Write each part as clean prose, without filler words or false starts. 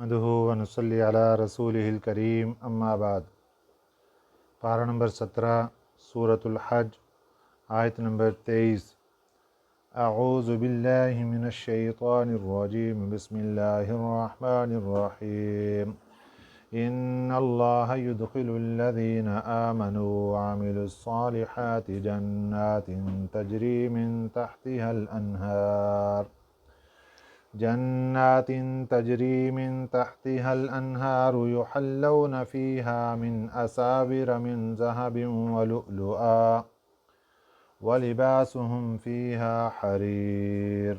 نحمدہ ونصلی علی رسولہ الکریم اما بعد۔ پارہ نمبر 17 سورۃ الحج، آیت نمبر 23۔ اعوذ باللہ من الشیطان الرجیم، بسم اللہ الرحمن الرحیم۔ ان اللہ يدخل الذین آمنوا وعملوا الصالحات جنات تجری من تحتها الانہار يحلون فيها من أساور من ذهب ولؤلؤا ولباسهم فيها حرير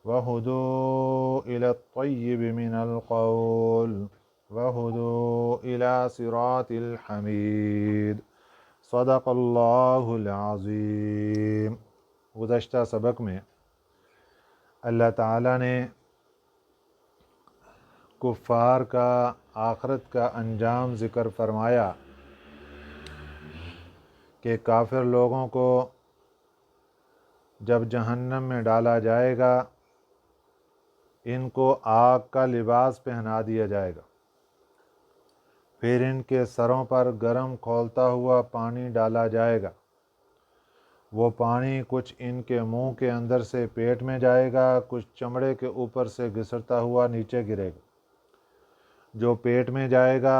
وهدوا إلى الطيب من القول وهدوا إلى صراط الحمید۔ صدق اللہ العظیم۔ گزشتہ سبق میں اللہ تعالیٰ نے کفار کا آخرت کا انجام ذکر فرمایا کہ کافر لوگوں کو جب جہنم میں ڈالا جائے گا ان کو آگ کا لباس پہنا دیا جائے گا، پھر ان کے سروں پر گرم کھولتا ہوا پانی ڈالا جائے گا۔ وہ پانی کچھ ان کے منہ کے اندر سے پیٹ میں جائے گا، کچھ چمڑے کے اوپر سے گھسرتا ہوا نیچے گرے گا۔ جو پیٹ میں جائے گا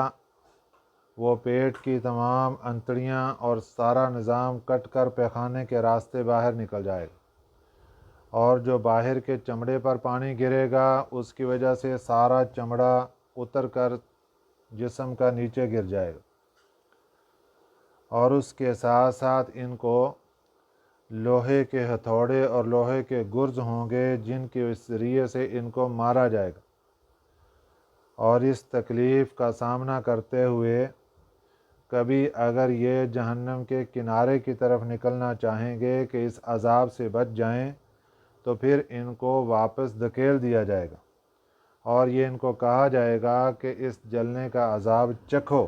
وہ پیٹ کی تمام انتڑیاں اور سارا نظام کٹ کر پیخانے کے راستے باہر نکل جائے گا، اور جو باہر کے چمڑے پر پانی گرے گا اس کی وجہ سے سارا چمڑا اتر کر جسم کا نیچے گر جائے گا، اور اس کے ساتھ ساتھ ان کو لوہے کے ہتھوڑے اور لوہے کے گرز ہوں گے جن کے ذریعے سے ان کو مارا جائے گا، اور اس تکلیف کا سامنا کرتے ہوئے کبھی اگر یہ جہنم کے کنارے کی طرف نکلنا چاہیں گے کہ اس عذاب سے بچ جائیں تو پھر ان کو واپس دھکیل دیا جائے گا، اور یہ ان کو کہا جائے گا کہ اس جلنے کا عذاب چکھو۔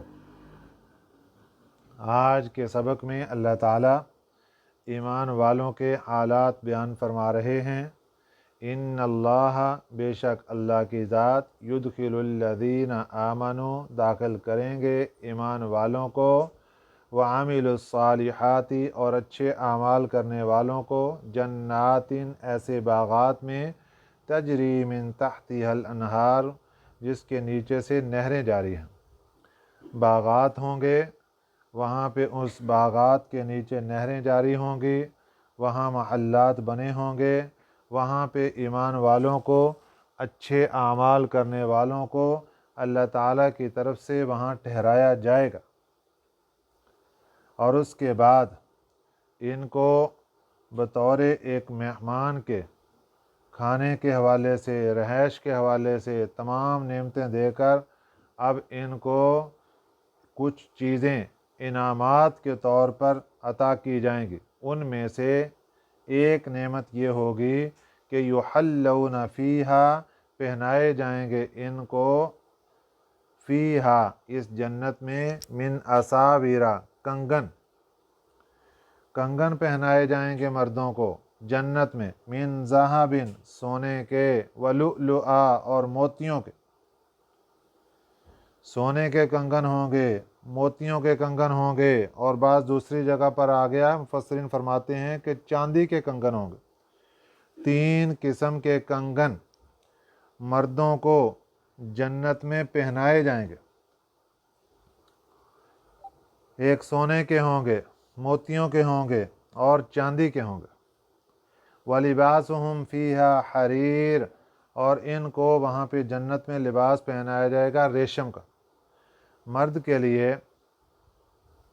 آج کے سبق میں اللہ تعالیٰ ایمان والوں کے حالات بیان فرما رہے ہیں۔ ان اللہ، بے شک اللہ کی ذات، یدخل الذین آمنوا، داخل کریں گے ایمان والوں کو، وعملوا الصالحات، اور اچھے اعمال کرنے والوں کو، جنات، ایسے باغات میں، تجری من تحتها الانہار، جس کے نیچے سے نہریں جاری ہیں۔ باغات ہوں گے، وہاں پہ اس باغات کے نیچے نہریں جاری ہوں گی، وہاں محلات بنے ہوں گے، وہاں پہ ایمان والوں کو، اچھے اعمال کرنے والوں کو اللہ تعالیٰ کی طرف سے وہاں ٹھہرایا جائے گا، اور اس کے بعد ان کو بطور ایک مہمان کے کھانے کے حوالے سے، رہائش کے حوالے سے تمام نعمتیں دے کر اب ان کو کچھ چیزیں انعامات کے طور پر عطا کی جائیں گی۔ ان میں سے ایک نعمت یہ ہوگی کہ یحلون فیہا، پہنائے جائیں گے ان کو، فیہا، اس جنت میں، من اساورا، کنگن پہنائے جائیں گے مردوں کو جنت میں، من ذہب، سونے کے، ولؤلؤا، اور موتیوں کے۔ سونے کے کنگن ہوں گے، موتیوں کے کنگن ہوں گے، اور بعض دوسری جگہ پر آ گیا مفسرین فرماتے ہیں کہ چاندی کے کنگن ہوں گے۔ 3 قسم کے کنگن مردوں کو جنت میں پہنائے جائیں گے۔ ایک سونے کے ہوں گے، موتیوں کے ہوں گے، اور چاندی کے ہوں گے۔ وَلِبَاسُهُمْ فِيهَا حَرِيرٌ، اور ان کو وہاں پہ جنت میں لباس پہنایا جائے گا ریشم کا۔ مرد کے لیے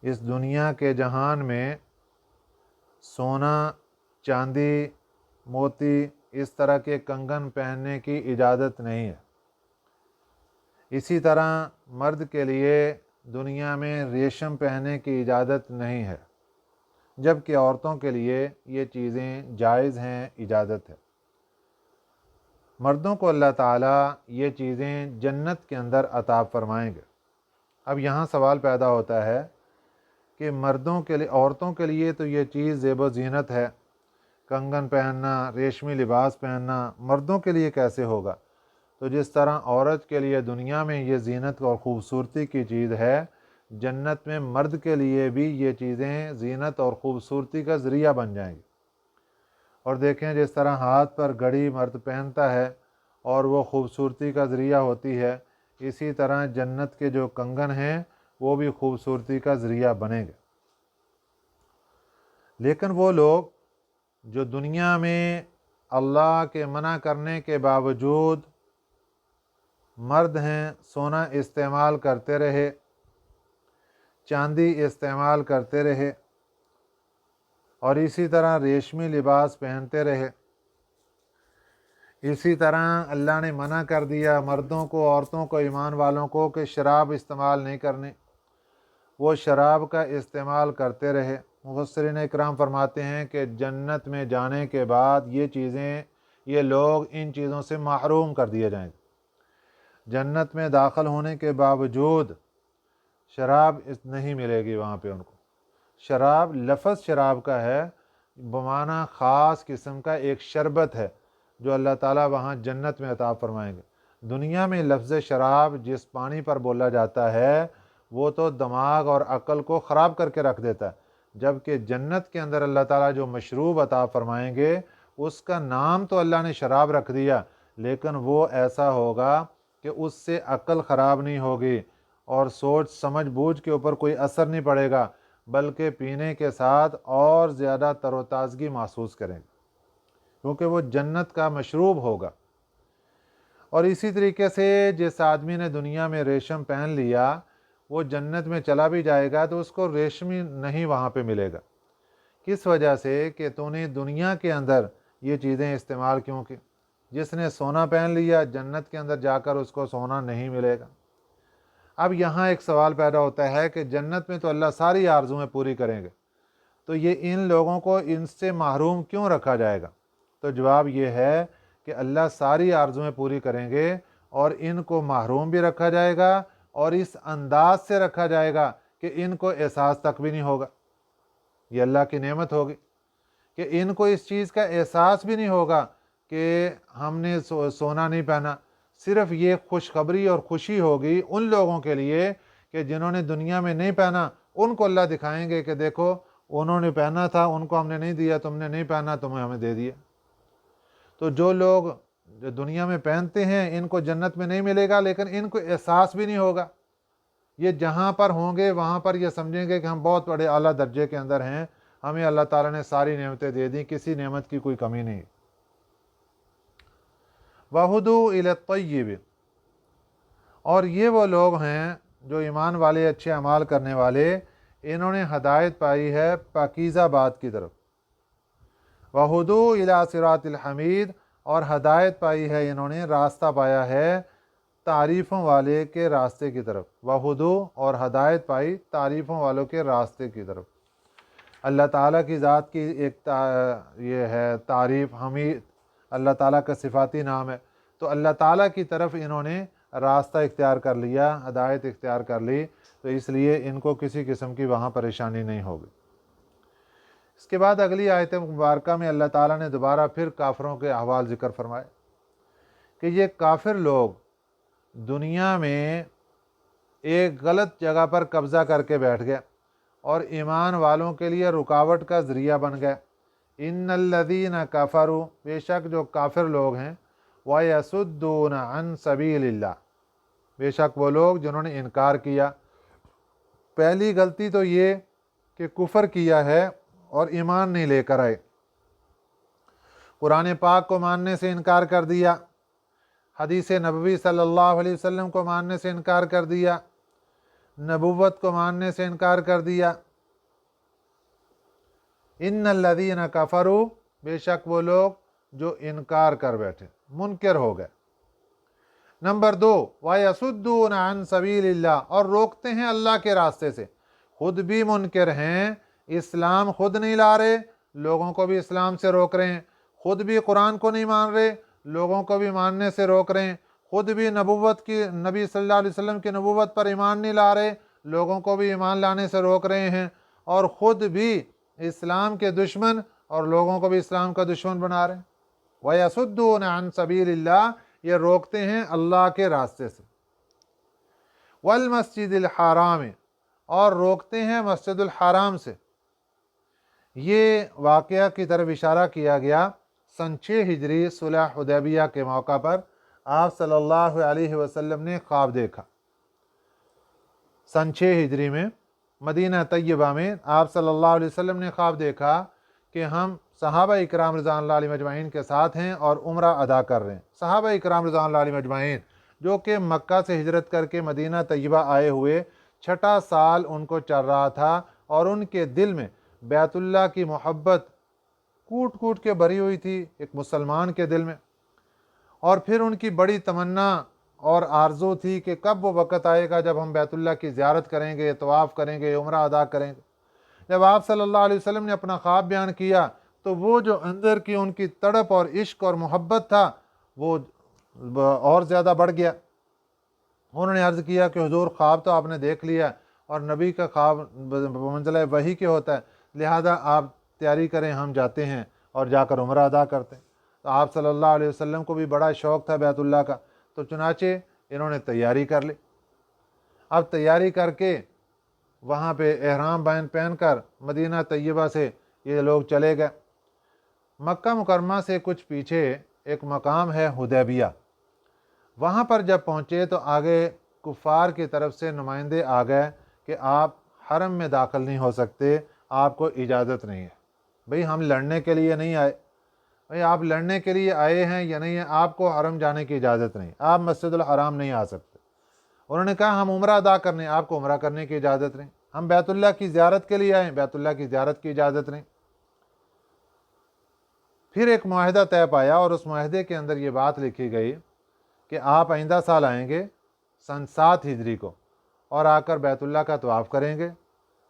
اس دنیا کے جہان میں سونا، چاندی، موتی، اس طرح کے کنگن پہننے کی اجازت نہیں ہے۔ اسی طرح مرد کے لیے دنیا میں ریشم پہننے کی اجازت نہیں ہے، جبکہ عورتوں کے لیے یہ چیزیں جائز ہیں، اجازت ہے۔ مردوں کو اللہ تعالیٰ یہ چیزیں جنت کے اندر عطا فرمائیں گے۔ اب یہاں سوال پیدا ہوتا ہے کہ مردوں کے لیے، عورتوں کے لیے تو یہ چیز زیب و زینت ہے، کنگن پہننا، ریشمی لباس پہننا، مردوں کے لیے کیسے ہوگا؟ تو جس طرح عورت کے لیے دنیا میں یہ زینت اور خوبصورتی کی چیز ہے، جنت میں مرد کے لیے بھی یہ چیزیں زینت اور خوبصورتی کا ذریعہ بن جائیں گی۔ اور دیکھیں جس طرح ہاتھ پر گھڑی مرد پہنتا ہے اور وہ خوبصورتی کا ذریعہ ہوتی ہے، اسی طرح جنت کے جو کنگن ہیں وہ بھی خوبصورتی کا ذریعہ بنے گے۔ لیکن وہ لوگ جو دنیا میں اللہ کے منع کرنے کے باوجود مرد ہیں، سونا استعمال کرتے رہے، چاندی استعمال کرتے رہے، اور اسی طرح ریشمی لباس پہنتے رہے، اسی طرح اللہ نے منع کر دیا مردوں کو، عورتوں کو، ایمان والوں کو کہ شراب استعمال نہیں کرنے، وہ شراب کا استعمال کرتے رہے۔ مفسرین اکرام فرماتے ہیں کہ جنت میں جانے کے بعد یہ چیزیں، یہ لوگ ان چیزوں سے محروم کر دیے جائیں گے۔ جنت میں داخل ہونے کے باوجود شراب نہیں ملے گی وہاں پہ ان کو۔ شراب لفظ شراب کا ہے، بمعنی خاص قسم کا ایک شربت ہے جو اللہ تعالیٰ وہاں جنت میں عطا فرمائیں گے۔ دنیا میں لفظ شراب جس پانی پر بولا جاتا ہے وہ تو دماغ اور عقل کو خراب کر کے رکھ دیتا ہے، جبکہ جنت کے اندر اللہ تعالیٰ جو مشروب عطا فرمائیں گے اس کا نام تو اللہ نے شراب رکھ دیا، لیکن وہ ایسا ہوگا کہ اس سے عقل خراب نہیں ہوگی اور سوچ سمجھ بوجھ کے اوپر کوئی اثر نہیں پڑے گا، بلکہ پینے کے ساتھ اور زیادہ تر و تازگی محسوس کریں گے، کیونکہ وہ جنت کا مشروب ہوگا۔ اور اسی طریقے سے جس آدمی نے دنیا میں ریشم پہن لیا وہ جنت میں چلا بھی جائے گا تو اس کو ریشمی نہیں وہاں پہ ملے گا۔ کس وجہ سے؟ کہ تو نے دنیا کے اندر یہ چیزیں استعمال کیوں کی۔ جس نے سونا پہن لیا جنت کے اندر جا کر اس کو سونا نہیں ملے گا۔ اب یہاں ایک سوال پیدا ہوتا ہے کہ جنت میں تو اللہ ساری آرزویں پوری کریں گے، تو یہ ان لوگوں کو ان سے محروم کیوں رکھا جائے گا؟ تو جواب یہ ہے کہ اللہ ساری آرزویں پوری کریں گے اور ان کو محروم بھی رکھا جائے گا، اور اس انداز سے رکھا جائے گا کہ ان کو احساس تک بھی نہیں ہوگا۔ یہ اللہ کی نعمت ہوگی کہ ان کو اس چیز کا احساس بھی نہیں ہوگا کہ ہم نے سونا نہیں پہنا۔ صرف یہ خوشخبری اور خوشی ہوگی ان لوگوں کے لیے کہ جنہوں نے دنیا میں نہیں پہنا، ان کو اللہ دکھائیں گے کہ دیکھو انہوں نے پہنا تھا، ان کو ہم نے نہیں دیا، تم نے نہیں پہنا، تمہیں ہمیں دے دیا۔ تو جو لوگ جو دنیا میں پہنتے ہیں ان کو جنت میں نہیں ملے گا، لیکن ان کو احساس بھی نہیں ہوگا۔ یہ جہاں پر ہوں گے وہاں پر یہ سمجھیں گے کہ ہم بہت بڑے اعلیٰ درجے کے اندر ہیں، ہمیں اللہ تعالیٰ نے ساری نعمتیں دے دیں، کسی نعمت کی کوئی کمی نہیں۔ وَهُدُوا إِلَى الطَّيِّبِ، اور یہ وہ لوگ ہیں جو ایمان والے، اچھے اعمال کرنے والے، انہوں نے ہدایت پائی ہے پاکیزہ بات کی طرف۔ وَهُدُوا إِلَى صِرَاطِ الْحَمِيدِ، اور ہدایت پائی ہے انہوں نے، راستہ پایا ہے تعریفوں والے کے راستے کی طرف۔ وَهُدُوا، اور ہدایت پائی تعریفوں والوں کے راستے کی طرف۔ اللہ تعالیٰ کی ذات کی ایک یہ ہے تعریف، حمید اللہ تعالیٰ کا صفاتی نام ہے، تو اللہ تعالیٰ کی طرف انہوں نے راستہ اختیار کر لیا، ہدایت اختیار کر لی، تو اس لیے ان کو کسی قسم کی وہاں پریشانی نہیں ہوگی۔ اس کے بعد اگلی آیت مبارکہ میں اللہ تعالیٰ نے دوبارہ پھر کافروں کے احوال ذکر فرمائے کہ یہ کافر لوگ دنیا میں ایک غلط جگہ پر قبضہ کر کے بیٹھ گئے اور ایمان والوں کے لیے رکاوٹ کا ذریعہ بن گئے۔ ان الذین کفروا، بے شک جو کافر لوگ ہیں، وَيَصُدُّونَ عَن سَبِيلِ اللَّهِ، بے شک وہ لوگ جنہوں نے انکار کیا۔ پہلی غلطی تو یہ کہ کفر کیا ہے اور ایمان نہیں لے کر آئے، قرآن پاک کو ماننے سے انکار کر دیا، حدیث نبوی صلی اللہ علیہ وسلم کو ماننے سے انکار کر دیا، نبوت کو ماننے سے انکار کر دیا۔ ان الذین کفروا، بے شک وہ لوگ جو انکار کر بیٹھے، منکر ہو گئے۔ نمبر 2، وَيَصُدُّونَ عَن سَبِيلِ اللَّهِ، اور روکتے ہیں اللہ کے راستے سے، خود بھی منکر ہیں، اسلام خود نہیں لا رہے، لوگوں کو بھی اسلام سے روک رہے ہیں، خود بھی قرآن کو نہیں مان رہے، لوگوں کو بھی ماننے سے روک رہے ہیں، خود بھی نبوت کی، نبی صلی اللہ علیہ وسلم کی نبوت پر ایمان نہیں لا رہے، لوگوں کو بھی ایمان لانے سے روک رہے ہیں، اور خود بھی اسلام کے دشمن اور لوگوں کو بھی اسلام کا دشمن بنا رہے ہیں۔ وَيَصُدُّونَ عَن سَبِيلِ اللَّهِ، یہ روکتے ہیں اللہ کے راستے سے۔ والمسجد الحرام، اور روکتے ہیں مسجد الحرام سے۔ یہ واقعہ کی طرف اشارہ کیا گیا سن 6 ہجری صلح حدیبیہ کے موقع پر آپ صلی اللہ علیہ وسلم نے خواب دیکھا۔ سن 6 ہجری میں مدینہ طیبہ میں آپ صلی اللہ علیہ وسلم نے خواب دیکھا کہ ہم صحابہ اکرام رضوان اللہ علیہ مجمعین کے ساتھ ہیں اور عمرہ ادا کر رہے ہیں۔ صحابہ اکرام رضوان اللہ علیہ مجمعین جو کہ مکہ سے ہجرت کر کے مدینہ طیبہ آئے ہوئے 6 سال ان کو چل رہا تھا، اور ان کے دل میں بیت اللہ کی محبت کوٹ کوٹ کے بھری ہوئی تھی ایک مسلمان کے دل میں، اور پھر ان کی بڑی تمنا اور آرزو تھی کہ کب وہ وقت آئے گا جب ہم بیت اللہ کی زیارت کریں گے، طواف کریں گے، عمرہ ادا کریں گے۔ جب آپ صلی اللہ علیہ وسلم نے اپنا خواب بیان کیا تو وہ جو اندر کی ان کی تڑپ اور عشق اور محبت تھا وہ اور زیادہ بڑھ گیا۔ انہوں نے عرض کیا کہ حضور خواب تو آپ نے دیکھ لیا، اور نبی کا خواب منزلہ وحی کے ہوتا ہے، لہذا آپ تیاری کریں، ہم جاتے ہیں اور جا کر عمرہ ادا کرتے ہیں۔ تو آپ صلی اللہ علیہ وسلم کو بھی بڑا شوق تھا بیت اللہ کا، تو چنانچہ انہوں نے تیاری کر لی۔ اب تیاری کر کے وہاں پہ احرام پہن کر مدینہ طیبہ سے یہ لوگ چلے گئے۔ مکہ مکرمہ سے کچھ پیچھے ایک مقام ہے حدیبیہ، وہاں پر جب پہنچے تو آگے کفار کی طرف سے نمائندے آ گئے کہ آپ حرم میں داخل نہیں ہو سکتے، آپ کو اجازت نہیں ہے۔ بھئی ہم لڑنے کے لیے نہیں آئے، بھئی آپ لڑنے کے لیے آئے ہیں یا نہیں ہیں، آپ کو حرم جانے کی اجازت نہیں، آپ مسجد الحرام نہیں آ سکتے۔ انہوں نے کہا ہم عمرہ ادا کرنے، آپ کو عمرہ کرنے کی اجازت نہیں، ہم بیت اللہ کی زیارت کے لیے آئے، بیت اللہ کی زیارت کی اجازت نہیں۔ پھر ایک معاہدہ طے پایا، اور اس معاہدے کے اندر یہ بات لکھی گئی کہ آپ آئندہ سال آئیں گے سن 7 ہجری کو، اور آ کر بیت اللہ کا طواف کریں گے،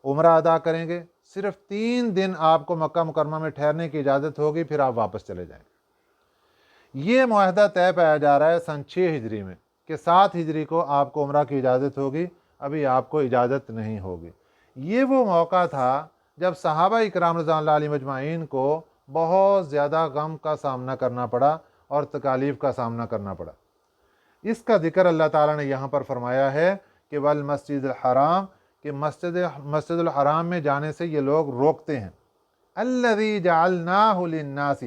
عمرہ ادا کریں گے، صرف 3 دن آپ کو مکہ مکرمہ میں ٹھہرنے کی اجازت ہوگی، پھر آپ واپس چلے جائیں گے۔ یہ معاہدہ طے پایا جا رہا ہے سن 6 ہجری میں کہ 7 ہجری کو آپ کو عمرہ کی اجازت ہوگی، ابھی آپ کو اجازت نہیں ہوگی۔ یہ وہ موقع تھا جب صحابہ اکرام رضوان اللہ علیہ مجمعین کو بہت زیادہ غم کا سامنا کرنا پڑا اور تکالیف کا سامنا کرنا پڑا۔ اس کا ذکر اللہ تعالیٰ نے یہاں پر فرمایا ہے کہ والمسجد الحرام، کہ مسجد الحرام میں جانے سے یہ لوگ روکتے ہیں۔ الذی جعلناہ للناس،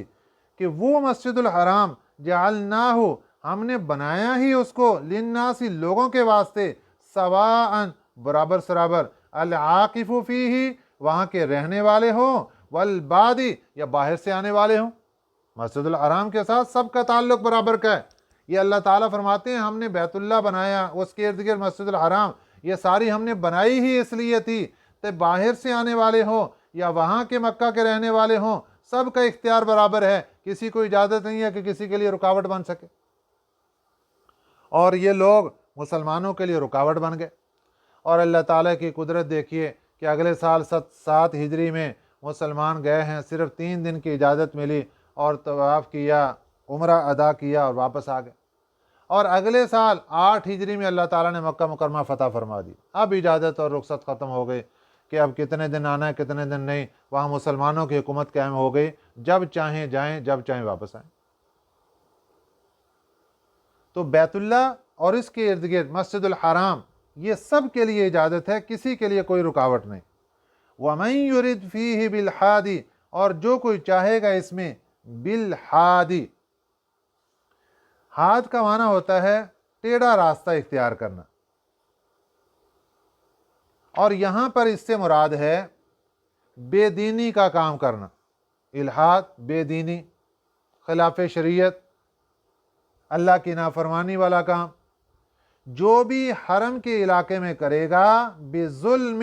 کہ وہ مسجد الحرام جعلناہ، ہم نے بنایا ہی اس کو، للناس، لوگوں کے واسطے، سواء، برابر سرابر، العاقف فیہ، وہاں کے رہنے والے ہوں، والبادی، یا باہر سے آنے والے ہوں۔ مسجد الحرام کے ساتھ سب کا تعلق برابر کا ہے۔ یہ اللہ تعالیٰ فرماتے ہیں ہم نے بیت اللہ بنایا، اس کے ارد گرد مسجد الحرام، یہ ساری ہم نے بنائی ہی اس لیے تھی کہ باہر سے آنے والے ہوں یا وہاں کے مکہ کے رہنے والے ہوں، سب کا اختیار برابر ہے، کسی کو اجازت نہیں ہے کہ کسی کے لیے رکاوٹ بن سکے۔ اور یہ لوگ مسلمانوں کے لیے رکاوٹ بن گئے، اور اللہ تعالیٰ کی قدرت دیکھیے کہ اگلے سال 7 ہجری میں مسلمان گئے ہیں، صرف 3 دن کی اجازت ملی، اور طواف کیا، عمرہ ادا کیا اور واپس آ گئے۔ اور اگلے سال 8 ہجری میں اللہ تعالیٰ نے مکہ مکرمہ فتح فرما دی، اب اجازت اور رخصت ختم ہو گئی کہ اب کتنے دن آنا ہے کتنے دن نہیں، وہاں مسلمانوں کی حکومت قائم ہو گئی، جب چاہیں جائیں، جب چاہیں واپس آئیں۔ تو بیت اللہ اور اس کے ارد گرد مسجد الحرام، یہ سب کے لیے اجازت ہے، کسی کے لیے کوئی رکاوٹ نہیں۔ وَمَن يُرِدْ فِيهِ بِالْحَادِ، اور جو کوئی چاہے گا اس میں، بالحادی، حاد کا معنی ہوتا ہے ٹیڑھا راستہ اختیار کرنا، اور یہاں پر اس سے مراد ہے بے دینی کا کام کرنا۔ الحاد، بے دینی، خلاف شریعت، اللہ کی نافرمانی والا کام۔ جو بھی حرم کے علاقے میں کرے گا بظلم،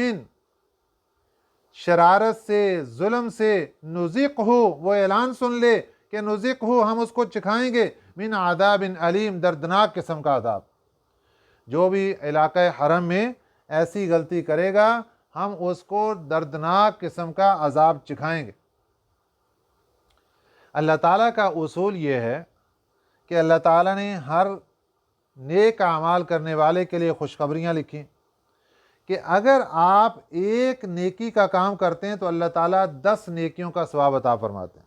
شرارت سے، ظلم سے، نذقہ، وہ اعلان سن لے کہ نذقہ، ہم اس کو چکھائیں گے، من عذاب علیم، دردناک قسم کا عذاب۔ جو بھی علاقہ حرم میں ایسی غلطی کرے گا ہم اس کو دردناک قسم کا عذاب چکھائیں گے۔ اللہ تعالیٰ کا اصول یہ ہے کہ اللہ تعالیٰ نے ہر نیک اعمال کرنے والے کے لیے خوشخبریاں لکھی کہ اگر آپ ایک نیکی کا کام کرتے ہیں تو اللہ تعالیٰ 10 نیکیوں کا ثواب عطا فرماتے ہیں۔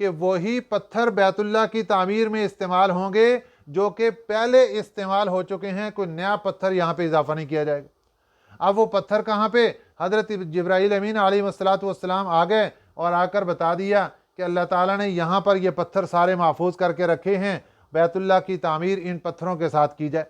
کہ وہی پتھر بیت اللہ کی تعمیر میں استعمال ہوں گے جو کہ پہلے استعمال ہو چکے ہیں، کوئی نیا پتھر یہاں پہ اضافہ نہیں کیا جائے گا۔ اب وہ پتھر کہاں پہ؟ حضرت جبرائیل امین علیہ السلام آ گئے اور آ کر بتا دیا کہ اللہ تعالیٰ نے یہاں پر یہ پتھر سارے محفوظ کر کے رکھے ہیں، بیت اللہ کی تعمیر ان پتھروں کے ساتھ کی جائے۔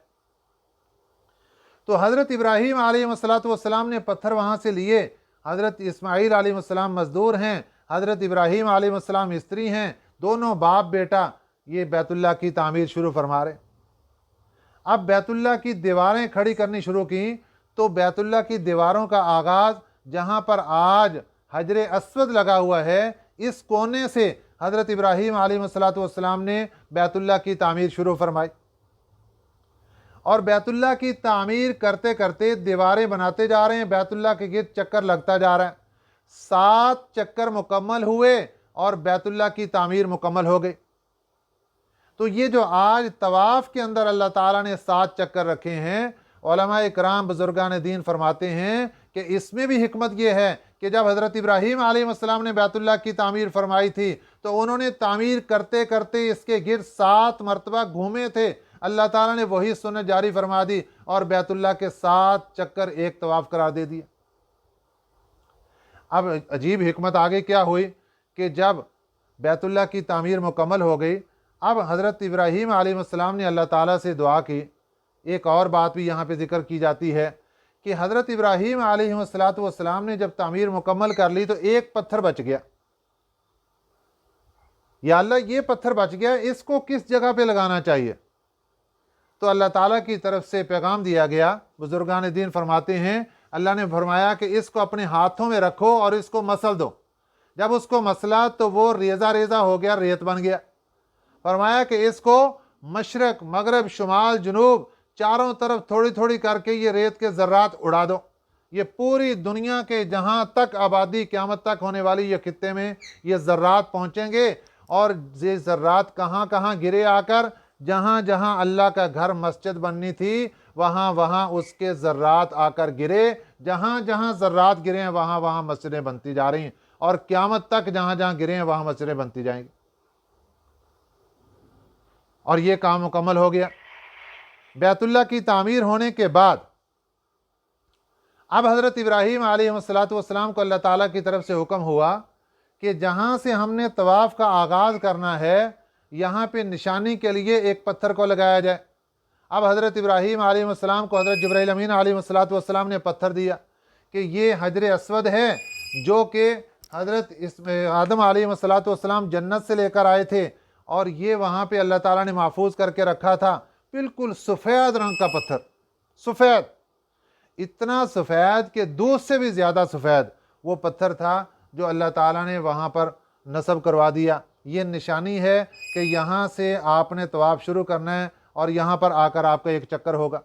تو حضرت ابراہیم علیہ السلام نے پتھر وہاں سے لیے، حضرت اسماعیل علیہ السلام مزدور ہیں، حضرت ابراہیم علیہ السلام استری ہیں، دونوں باپ بیٹا یہ بیت اللہ کی تعمیر شروع فرما رہے۔ اب بیت اللہ کی دیواریں کھڑی کرنی شروع کی تو بیت اللہ کی دیواروں کا آغاز جہاں پر آج حجر اسود لگا ہوا ہے، اس کونے سے حضرت ابراہیم علیہ السلام نے بیت اللہ کی تعمیر شروع فرمائی، اور بیت اللہ کی تعمیر کرتے کرتے دیواریں بناتے جا رہے ہیں، بیت اللہ کے گرد چکر لگتا جا رہا ہے۔ 7 چکر مکمل ہوئے اور بیت اللہ کی تعمیر مکمل ہو گئی۔ تو یہ جو آج طواف کے اندر اللہ تعالیٰ نے 7 چکر رکھے ہیں، علماء اکرام بزرگان دین فرماتے ہیں کہ اس میں بھی حکمت یہ ہے کہ جب حضرت ابراہیم علیہ السلام نے بیت اللہ کی تعمیر فرمائی تھی تو انہوں نے تعمیر کرتے کرتے اس کے گرد 7 مرتبہ گھومے تھے، اللہ تعالیٰ نے وہی سنت جاری فرما دی اور بیت اللہ کے 7 چکر ایک طواف قرار دے دیے۔ اب عجیب حکمت آگے کیا ہوئی کہ جب بیت اللہ کی تعمیر مکمل ہو گئی، اب حضرت ابراہیم علیہ السلام نے اللہ تعالیٰ سے دعا کی۔ ایک اور بات بھی یہاں پہ ذکر کی جاتی ہے کہ حضرت ابراہیم علیہ السلام نے جب تعمیر مکمل کر لی تو ایک پتھر بچ گیا۔ یا اللہ یہ پتھر بچ گیا، اس کو کس جگہ پہ لگانا چاہیے؟ تو اللہ تعالیٰ کی طرف سے پیغام دیا گیا، بزرگان دین فرماتے ہیں اللہ نے فرمایا کہ اس کو اپنے ہاتھوں میں رکھو اور اس کو مسل دو۔ جب اس کو مسلا تو وہ ریزہ ریزہ ہو گیا، ریت بن گیا۔ فرمایا کہ اس کو مشرق مغرب شمال جنوب چاروں طرف تھوڑی تھوڑی کر کے یہ ریت کے ذرات اڑا دو، یہ پوری دنیا کے جہاں تک آبادی قیامت تک ہونے والی یہ خطے میں یہ ذرات پہنچیں گے، اور یہ ذرات کہاں کہاں گرے آ کر جہاں جہاں اللہ کا گھر مسجد بننی تھی وہاں وہاں اس کے ذرات آ کر گرے، جہاں جہاں ذرات گرے ہیں وہاں وہاں مسجدیں بنتی جا رہی ہیں، اور قیامت تک جہاں جہاں گرے ہیں وہاں مسجدیں بنتی جائیں گی۔ اور یہ کام مکمل ہو گیا۔ بیت اللہ کی تعمیر ہونے کے بعد اب حضرت ابراہیم علیہ السلام کو اللہ تعالیٰ کی طرف سے حکم ہوا کہ جہاں سے ہم نے طواف کا آغاز کرنا ہے یہاں پہ نشانی کے لیے ایک پتھر کو لگایا جائے۔ اب حضرت ابراہیم علیہ السلام کو حضرت جبرائیل امین علیہ السلام نے پتھر دیا کہ یہ حجر اسود ہے جو کہ حضرت آدم علیہ السلام جنت سے لے کر آئے تھے، اور یہ وہاں پہ اللہ تعالیٰ نے محفوظ کر کے رکھا تھا۔ بالکل سفید رنگ کا پتھر، سفید، اتنا سفید کہ دودھ سے بھی زیادہ سفید وہ پتھر تھا جو اللہ تعالیٰ نے وہاں پر نصب کروا دیا۔ یہ نشانی ہے کہ یہاں سے آپ نے طواف شروع کرنا ہے اور یہاں پر آ کر آپ کا ایک چکر ہوگا۔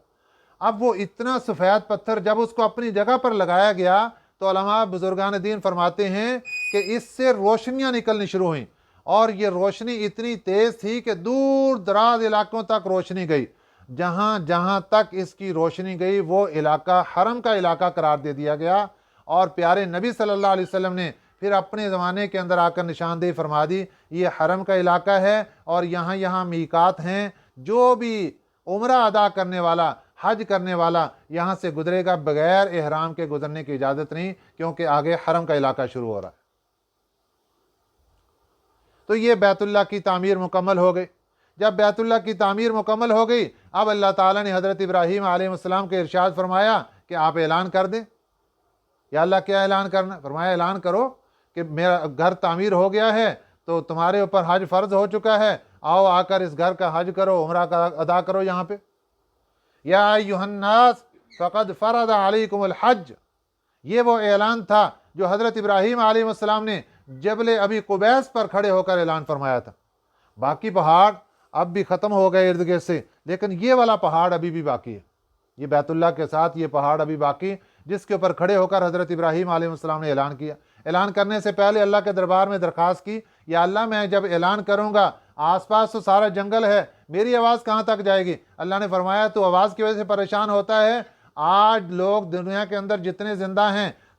اب وہ اتنا سفید پتھر جب اس کو اپنی جگہ پر لگایا گیا تو علماء بزرگان دین فرماتے ہیں کہ اس سے روشنیاں نکلنی شروع ہوئیں، اور یہ روشنی اتنی تیز تھی کہ دور دراز علاقوں تک روشنی گئی۔ جہاں جہاں تک اس کی روشنی گئی وہ علاقہ حرم کا علاقہ قرار دے دیا گیا، اور پیارے نبی صلی اللہ علیہ وسلم نے پھر اپنے زمانے کے اندر آ کر نشاندہی فرما دی، یہ حرم کا علاقہ ہے اور یہاں یہاں میقات ہیں، جو بھی عمرہ ادا کرنے والا حج کرنے والا یہاں سے گزرے گا بغیر احرام کے گزرنے کی اجازت نہیں، کیونکہ آگے حرم کا علاقہ شروع ہو رہا ہے۔ تو یہ بیت اللہ کی تعمیر مکمل ہو گئی۔ جب بیت اللہ کی تعمیر مکمل ہو گئی اب اللہ تعالیٰ نے حضرت ابراہیم علیہ السلام کے ارشاد فرمایا کہ آپ اعلان کر دیں۔ یا اللہ کیا اعلان کرنا؟ فرمایا اعلان کرو کہ میرا گھر تعمیر ہو گیا ہے تو تمہارے اوپر حج فرض ہو چکا ہے، آؤ آ کر اس گھر کا حج کرو، عمرہ کا ادا کرو یہاں پہ۔ یا ایھا الناس فقد فرض علیکم الحج، یہ وہ اعلان تھا جو حضرت ابراہیم علیہ السلام نے جبل ابی قبیس پر کھڑے ہو کر اعلان فرمایا تھا۔ باقی پہاڑ اب بھی ختم ہو گئے ارد گرد سے، لیکن یہ والا پہاڑ ابھی بھی باقی ہے، یہ بیت اللہ کے ساتھ یہ پہاڑ ابھی باقی، جس کے اوپر کھڑے ہو کر حضرت ابراہیم علیہ السلام نے اعلان کیا۔ اعلان کرنے سے پہلے اللہ کے دربار میں درخواست کی، یا اللہ میں جب اعلان کروں گا آس پاس تو سارا جنگل ہے، میری آواز کہاں تک جائے گی؟ اللہ نے فرمایا تو آواز کی وجہ سے پریشان ہوتا ہے، آج لوگ دنیا کے اندر جتنے زندہ ہیں